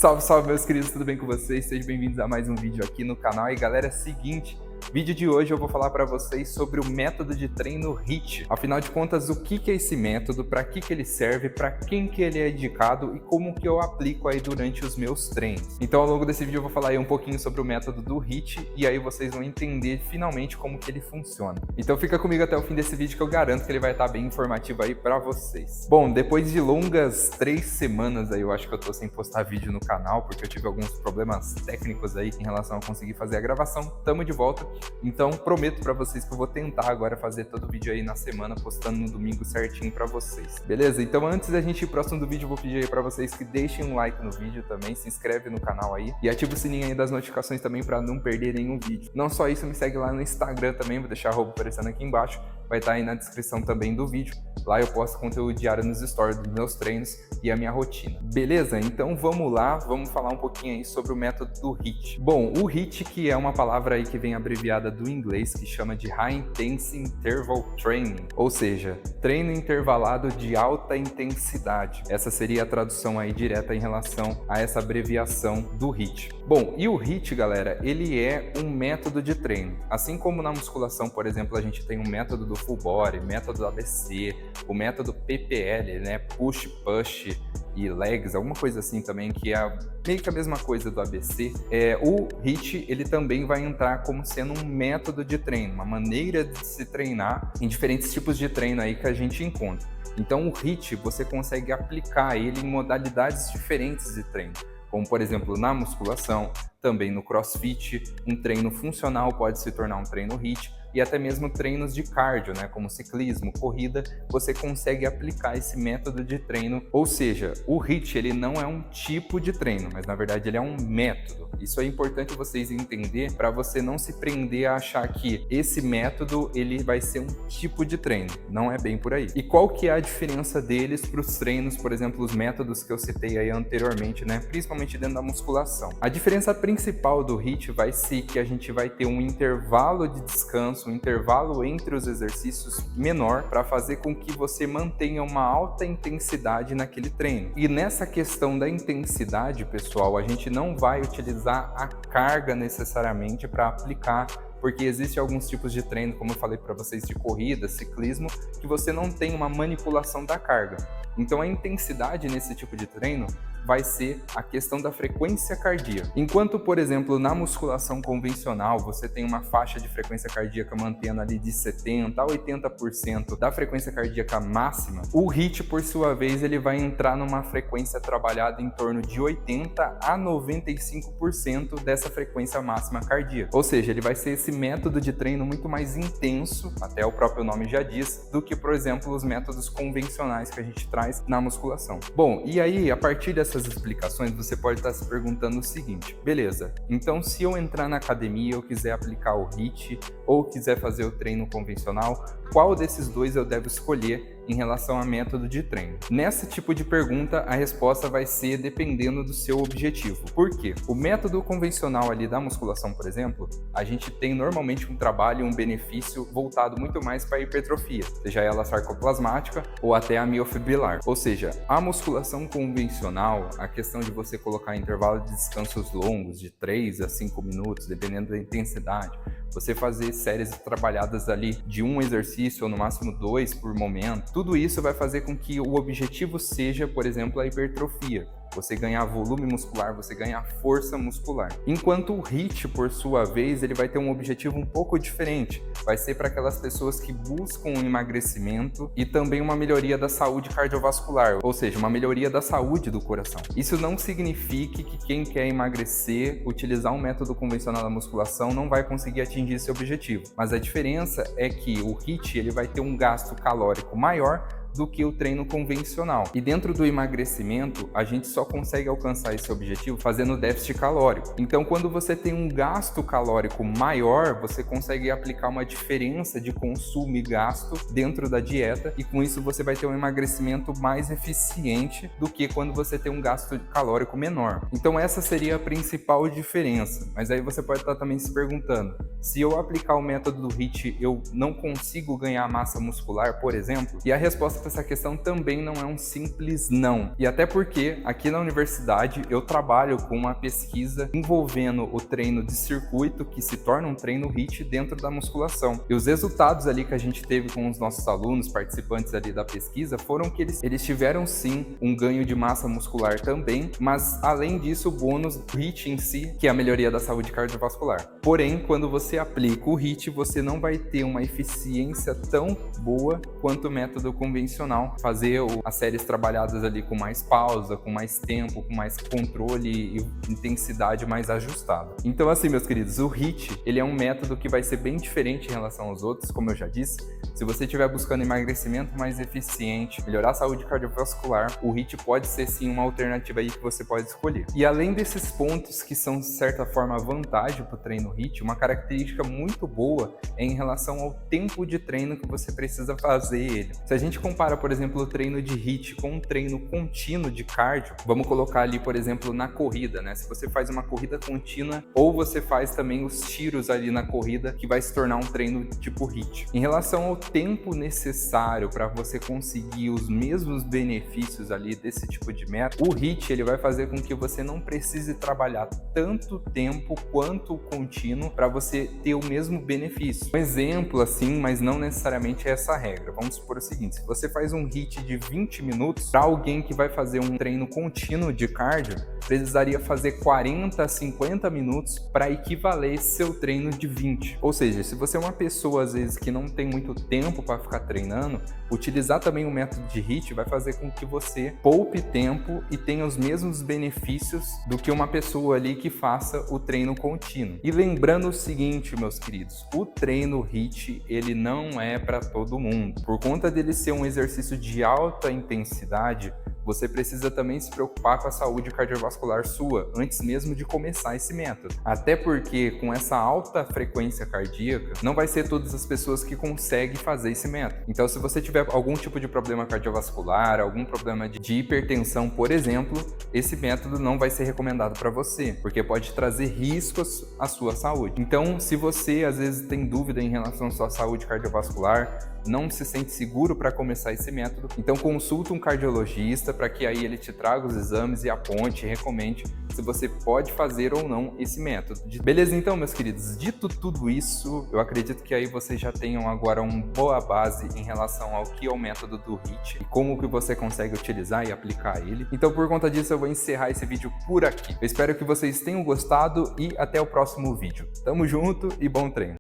Salve, salve, meus queridos, tudo bem com vocês? Sejam bem-vindos a mais um vídeo aqui no canal. E galera, é o seguinte, vídeo de hoje eu vou falar para vocês sobre o método de treino HIIT. Afinal de contas, o que é esse método, para que ele serve, para quem que ele é indicado e como que eu aplico aí durante os meus treinos. Então, ao longo desse vídeo eu vou falar aí um pouquinho sobre o método do HIIT e aí vocês vão entender finalmente como que ele funciona. Então fica comigo até o fim desse vídeo que eu garanto que ele vai estar bem informativo aí para vocês. Bom, depois de longas 3 semanas aí, eu acho que eu tô sem postar vídeo no canal, porque eu tive alguns problemas técnicos aí em relação a conseguir fazer a gravação. Tamo de volta. Então prometo pra vocês que eu vou tentar agora fazer todo o vídeo aí na semana, postando no domingo certinho pra vocês. Beleza? Então antes da gente ir pro próximo do vídeo, eu vou pedir aí pra vocês que deixem um like no vídeo também, se inscreve no canal aí e ativa o sininho aí das notificações também pra não perder nenhum vídeo. Não só isso, me segue lá no Instagram também, vou deixar a arroba aparecendo aqui embaixo, vai estar aí na descrição também do vídeo. Lá eu posto conteúdo diário nos stories dos meus treinos e a minha rotina. Beleza? Então vamos lá, vamos falar um pouquinho aí sobre o método do HIIT. Bom, o HIIT, que é uma palavra aí que vem abreviada do inglês, que chama de High Intensity Interval Training, ou seja, treino intervalado de alta intensidade. Essa seria a tradução aí direta em relação a essa abreviação do HIIT. Bom, e o HIIT, galera, ele é um método de treino. Assim como na musculação, por exemplo, a gente tem um método do Full Body, método do ABC, o método PPL, né, Push, Push e Legs, alguma coisa assim também, que é meio que a mesma coisa do ABC. O HIIT, ele também vai entrar como sendo um método de treino, uma maneira de se treinar em diferentes tipos de treino aí que a gente encontra. Então o HIIT, você consegue aplicar ele em modalidades diferentes de treino, como por exemplo na musculação, também no CrossFit, um treino funcional pode se tornar um treino HIIT, e até mesmo treinos de cardio, né, como ciclismo, corrida, você consegue aplicar esse método de treino. Ou seja, o HIIT, ele não é um tipo de treino, mas na verdade ele é um método. Isso é importante vocês entenderem para você não se prender a achar que esse método ele vai ser um tipo de treino. Não é bem por aí. E qual que é a diferença deles para os treinos, por exemplo, os métodos que eu citei aí anteriormente, né, principalmente dentro da musculação? A diferença principal do HIIT vai ser que a gente vai ter um intervalo de descanso, um intervalo entre os exercícios menor para fazer com que você mantenha uma alta intensidade naquele treino. E nessa questão da intensidade, pessoal, a gente não vai utilizar a carga necessariamente para aplicar, porque existem alguns tipos de treino, como eu falei para vocês, de corrida, ciclismo, que você não tem uma manipulação da carga. Então a intensidade nesse tipo de treino vai ser a questão da frequência cardíaca. Enquanto, por exemplo, na musculação convencional, você tem uma faixa de frequência cardíaca mantendo ali de 70% a 80% da frequência cardíaca máxima, o HIIT, por sua vez, ele vai entrar numa frequência trabalhada em torno de 80% a 95% dessa frequência máxima cardíaca. Ou seja, ele vai ser esse método de treino muito mais intenso, até o próprio nome já diz, do que, por exemplo, os métodos convencionais que a gente traz na musculação. Bom, e aí, a partir dessas explicações, você pode estar se perguntando o seguinte: beleza, então se eu entrar na academia, eu quiser aplicar o HIIT ou quiser fazer o treino convencional, qual desses dois eu devo escolher em relação a método de treino? Nesse tipo de pergunta, a resposta vai ser dependendo do seu objetivo. Por quê? O método convencional ali da musculação, por exemplo, a gente tem normalmente um trabalho, um benefício voltado muito mais para a hipertrofia, seja ela sarcoplasmática ou até a miofibrilar. Ou seja, a musculação convencional, a questão de você colocar intervalo de descansos longos, de 3 a 5 minutos, dependendo da intensidade, você fazer séries trabalhadas ali de um exercício ou no máximo 2 por momento, tudo isso vai fazer com que o objetivo seja, por exemplo, a hipertrofia. Você ganhar volume muscular, você ganhar força muscular. Enquanto o HIIT, por sua vez, ele vai ter um objetivo um pouco diferente. Vai ser para aquelas pessoas que buscam um emagrecimento e também uma melhoria da saúde cardiovascular, ou seja, uma melhoria da saúde do coração. Isso não significa que quem quer emagrecer, utilizar um método convencional da musculação, não vai conseguir atingir esse objetivo. Mas a diferença é que o HIIT ele vai ter um gasto calórico maior do que o treino convencional. E dentro do emagrecimento, a gente só consegue alcançar esse objetivo fazendo déficit calórico. Então, quando você tem um gasto calórico maior, você consegue aplicar uma diferença de consumo e gasto dentro da dieta, e com isso você vai ter um emagrecimento mais eficiente do que quando você tem um gasto calórico menor. Então, essa seria a principal diferença. Mas aí você pode estar também se perguntando, se eu aplicar o método do HIIT, eu não consigo ganhar massa muscular, por exemplo? E a resposta resposta a essa questão também não é um simples não. E até porque aqui na universidade eu trabalho com uma pesquisa envolvendo o treino de circuito, que se torna um treino HIIT dentro da musculação. E os resultados ali que a gente teve com os nossos alunos, participantes ali da pesquisa, foram que eles tiveram sim um ganho de massa muscular também, mas além disso o bônus HIIT em si, que é a melhoria da saúde cardiovascular. Porém, quando você aplica o HIIT, você não vai ter uma eficiência tão boa quanto o método convencional. Fazer as séries trabalhadas ali com mais pausa, com mais tempo, com mais controle e intensidade mais ajustada. Então assim, meus queridos, o HIIT, ele é um método que vai ser bem diferente em relação aos outros, como eu já disse. Se você estiver buscando emagrecimento mais eficiente, melhorar a saúde cardiovascular, o HIIT pode ser sim uma alternativa aí que você pode escolher. E além desses pontos que são, de certa forma, vantagem para o treino HIIT, uma característica muito boa é em relação ao tempo de treino que você precisa fazer ele. Se a gente compara, por exemplo, o treino de HIIT com um treino contínuo de cardio, vamos colocar ali, por exemplo, na corrida, né? Se você faz uma corrida contínua ou você faz também os tiros ali na corrida, que vai se tornar um treino tipo HIIT. Em relação ao tempo necessário para você conseguir os mesmos benefícios ali desse tipo de método, o HIIT ele vai fazer com que você não precise trabalhar tanto tempo quanto o contínuo para você ter o mesmo benefício. Um exemplo assim, mas não necessariamente é essa regra. Vamos supor o seguinte: se você faz um HIIT de 20 minutos, para alguém que vai fazer um treino contínuo de cardio, precisaria fazer 40 a 50 minutos para equivaler esse seu treino de 20. Ou seja, se você é uma pessoa às vezes que não tem muito tempo para ficar treinando, utilizar também o método de HIIT vai fazer com que você poupe tempo e tenha os mesmos benefícios do que uma pessoa ali que faça o treino contínuo. E lembrando o seguinte, meus queridos, o treino HIIT ele não é para todo mundo. Por conta dele ser um exercício de alta intensidade, você precisa também se preocupar com a saúde cardiovascular sua antes mesmo de começar esse método. Até porque com essa alta frequência cardíaca, não vai ser todas as pessoas que conseguem fazer esse método. Então, se você tiver algum tipo de problema cardiovascular, algum problema de hipertensão, por exemplo, esse método não vai ser recomendado para você, porque pode trazer riscos à sua saúde. Então, se você às vezes tem dúvida em relação à sua saúde cardiovascular, não se sente seguro para começar esse método, então consulta um cardiologista para que aí ele te traga os exames e aponte e recomende se você pode fazer ou não esse método. Beleza? Então, meus queridos, dito tudo isso, eu acredito que aí vocês já tenham agora uma boa base em relação ao que é o método do HIIT e como que você consegue utilizar e aplicar ele. Então, por conta disso, eu vou encerrar esse vídeo por aqui. Eu espero que vocês tenham gostado e até o próximo vídeo. Tamo junto e bom treino!